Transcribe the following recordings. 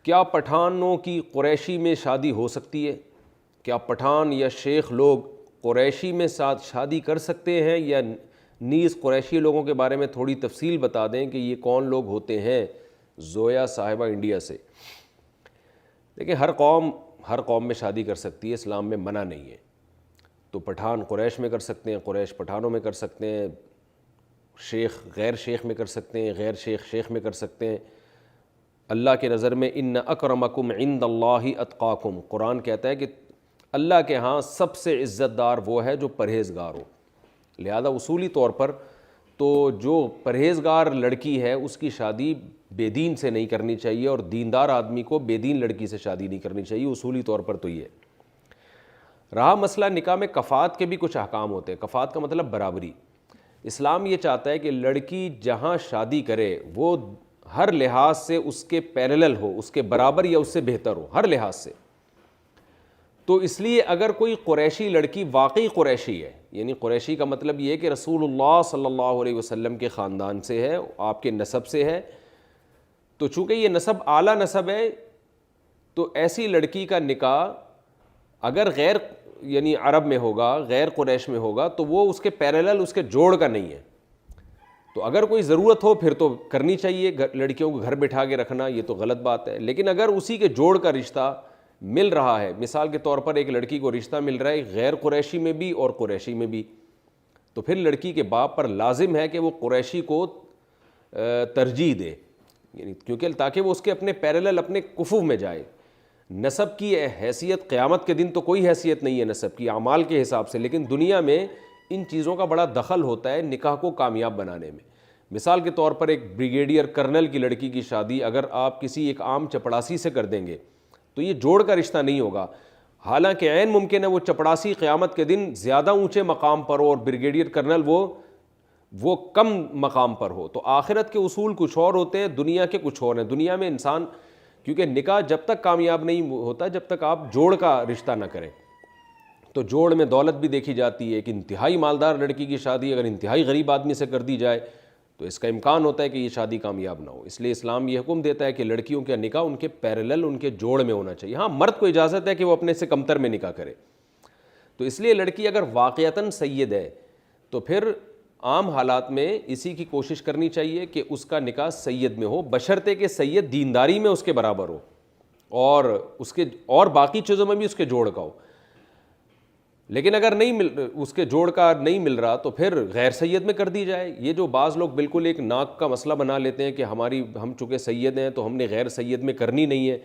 کیا پٹھانوں کی قریشی میں شادی ہو سکتی ہے؟ کیا پٹھان یا شیخ لوگ قریشی میں ساتھ شادی کر سکتے ہیں؟ یا نیز قریشی لوگوں کے بارے میں تھوڑی تفصیل بتا دیں کہ یہ کون لوگ ہوتے ہیں؟ زویا صاحبہ انڈیا سے۔ دیکھیں، ہر قوم میں شادی کر سکتی ہے، اسلام میں منع نہیں ہے۔ تو پٹھان قریش میں کر سکتے ہیں، قریش پٹھانوں میں کر سکتے ہیں، شیخ غیر شیخ میں کر سکتے ہیں، غیر شیخ شیخ میں کر سکتے ہیں۔ اللہ کے نظر میں ان اکرمکم عند اللہ اتقاکم، قرآن کہتا ہے کہ اللہ کے ہاں سب سے عزت دار وہ ہے جو پرہیزگار ہو۔ لہذا اصولی طور پر تو جو پرہیزگار لڑکی ہے اس کی شادی بے دین سے نہیں کرنی چاہیے، اور دیندار آدمی کو بے دین لڑکی سے شادی نہیں کرنی چاہیے، اصولی طور پر تو یہ ہے۔ رہا مسئلہ نکاح میں کفات کے بھی کچھ احکام ہوتے ہیں۔ کفات کا مطلب برابری۔ اسلام یہ چاہتا ہے کہ لڑکی جہاں شادی کرے وہ ہر لحاظ سے اس کے پیرلل ہو، اس کے برابر یا اس سے بہتر ہو، ہر لحاظ سے۔ تو اس لیے اگر کوئی قریشی لڑکی واقعی قریشی ہے، یعنی قریشی کا مطلب یہ ہے کہ رسول اللہ صلی اللہ علیہ وسلم کے خاندان سے ہے، آپ کے نسب سے ہے، تو چونکہ یہ نسب اعلیٰ نسب ہے، تو ایسی لڑکی کا نکاح اگر غیر یعنی عرب میں ہوگا، غیر قریش میں ہوگا، تو وہ اس کے پیرلل، اس کے جوڑ کا نہیں ہے۔ تو اگر کوئی ضرورت ہو پھر تو کرنی چاہیے، لڑکیوں کو گھر بٹھا کے رکھنا یہ تو غلط بات ہے۔ لیکن اگر اسی کے جوڑ کا رشتہ مل رہا ہے، مثال کے طور پر ایک لڑکی کو رشتہ مل رہا ہے غیر قریشی میں بھی اور قریشی میں بھی، تو پھر لڑکی کے باپ پر لازم ہے کہ وہ قریشی کو ترجیح دے، یعنی کیونکہ تاکہ وہ اس کے اپنے پیرلل، اپنے کفو میں جائے۔ نسب کی حیثیت قیامت کے دن تو کوئی حیثیت نہیں ہے نسب کی، اعمال کے حساب سے، لیکن دنیا میں ان چیزوں کا بڑا دخل ہوتا ہے نکاح کو کامیاب بنانے میں۔ مثال کے طور پر ایک بریگیڈیئر کرنل کی لڑکی کی شادی اگر آپ کسی ایک عام چپڑاسی سے کر دیں گے تو یہ جوڑ کا رشتہ نہیں ہوگا، حالانکہ عین ممکن ہے وہ چپڑاسی قیامت کے دن زیادہ اونچے مقام پر ہو اور بریگیڈیئر کرنل وہ کم مقام پر ہو۔ تو آخرت کے اصول کچھ اور ہوتے ہیں، دنیا کے کچھ اور ہیں۔ دنیا میں انسان، کیونکہ نکاح جب تک کامیاب نہیں ہوتا جب تک آپ جوڑ کا رشتہ نہ کریں، تو جوڑ میں دولت بھی دیکھی جاتی ہے۔ ایک انتہائی مالدار لڑکی کی شادی اگر انتہائی غریب آدمی سے کر دی جائے تو اس کا امکان ہوتا ہے کہ یہ شادی کامیاب نہ ہو۔ اس لیے اسلام یہ حکم دیتا ہے کہ لڑکیوں کا نکاح ان کے پیرلل، ان کے جوڑ میں ہونا چاہیے۔ ہاں، مرد کو اجازت ہے کہ وہ اپنے سے کمتر میں نکاح کرے۔ تو اس لیے لڑکی اگر واقعتاً سید ہے تو پھر عام حالات میں اسی کی کوشش کرنی چاہیے کہ اس کا نکاح سید میں ہو، بشرطے کہ سید دینداری میں اس کے برابر ہو اور اس کے اور باقی چیزوں میں بھی اس کے جوڑ کا ہو۔ لیکن اگر اس کے جوڑ کا نہیں مل رہا تو پھر غیر سید میں کر دی جائے۔ یہ جو بعض لوگ بالکل ایک ناک کا مسئلہ بنا لیتے ہیں کہ ہم چونکہ سید ہیں تو ہم نے غیر سید میں کرنی نہیں ہے،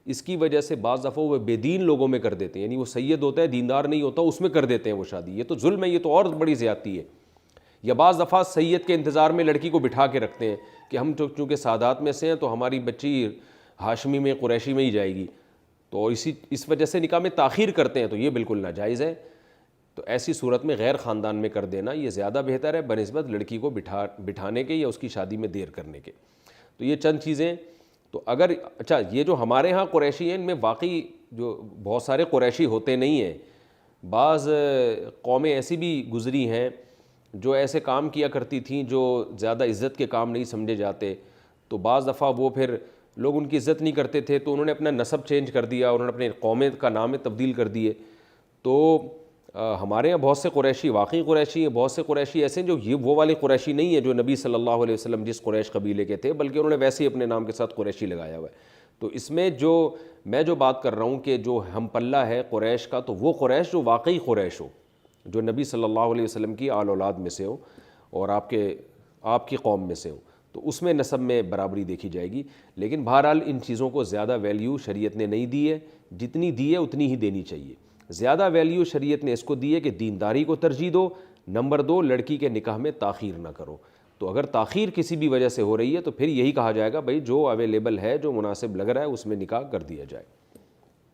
اس کی وجہ سے بعض دفعہ وہ بے دین لوگوں میں کر دیتے ہیں، یعنی وہ سید ہوتا ہے دیندار نہیں ہوتا، اس میں کر دیتے ہیں وہ شادی۔ یہ تو ظلم ہے، یہ تو اور بڑی زیادتی ہے۔ یا بعض دفعہ سید کے انتظار میں لڑکی کو بٹھا کے رکھتے ہیں کہ ہم چونکہ سادات میں سے ہیں تو ہماری بچی ہاشمی میں، قریشی میں ہی جائے گی، تو اس وجہ سے نکاح میں تاخیر کرتے ہیں، تو یہ بالکل ناجائز ہے۔ تو ایسی صورت میں غیر خاندان میں کر دینا یہ زیادہ بہتر ہے بنسبت لڑکی کو بٹھانے کے یا اس کی شادی میں دیر کرنے کے۔ تو یہ چند چیزیں۔ تو اگر یہ جو ہمارے ہاں قریشی ہیں ان میں واقعی جو بہت سارے قریشی ہوتے نہیں ہیں، بعض قومیں ایسی بھی گزری ہیں جو ایسے کام کیا کرتی تھیں جو زیادہ عزت کے کام نہیں سمجھے جاتے، تو بعض دفعہ وہ پھر لوگ ان کی عزت نہیں کرتے تھے تو انہوں نے اپنا نسب چینج کر دیا، انہوں نے اپنے قومیں کا نام تبدیل کر دیے۔ تو ہمارے یہاں بہت سے قریشی واقعی قریشی ہیں، بہت سے قریشی ایسے ہیں جو وہ والے قریشی نہیں ہیں جو نبی صلی اللہ علیہ وسلم جس قریش قبیلے کے تھے، بلکہ انہوں نے ویسے ہی اپنے نام کے ساتھ قریشی لگایا ہوا ہے۔ تو اس میں میں جو بات کر رہا ہوں کہ جو ہم پلہ ہے قریش کا، تو وہ قریش جو واقعی قریش ہو، جو نبی صلی اللہ علیہ وسلم کی آل اولاد میں سے ہو اور آپ کی قوم میں سے ہو، تو اس میں نسب میں برابری دیکھی جائے گی۔ لیکن بہرحال ان چیزوں کو زیادہ ویلیو شریعت نے نہیں دی ہے، جتنی دی ہے اتنی ہی دینی چاہیے۔ زیادہ ویلیو شریعت نے اس کو دی ہے کہ دینداری کو ترجیح دو، نمبر 2 لڑکی کے نکاح میں تاخیر نہ کرو۔ تو اگر تاخیر کسی بھی وجہ سے ہو رہی ہے تو پھر یہی کہا جائے گا بھائی جو اویلیبل ہے، جو مناسب لگ رہا ہے اس میں نکاح کر دیا جائے۔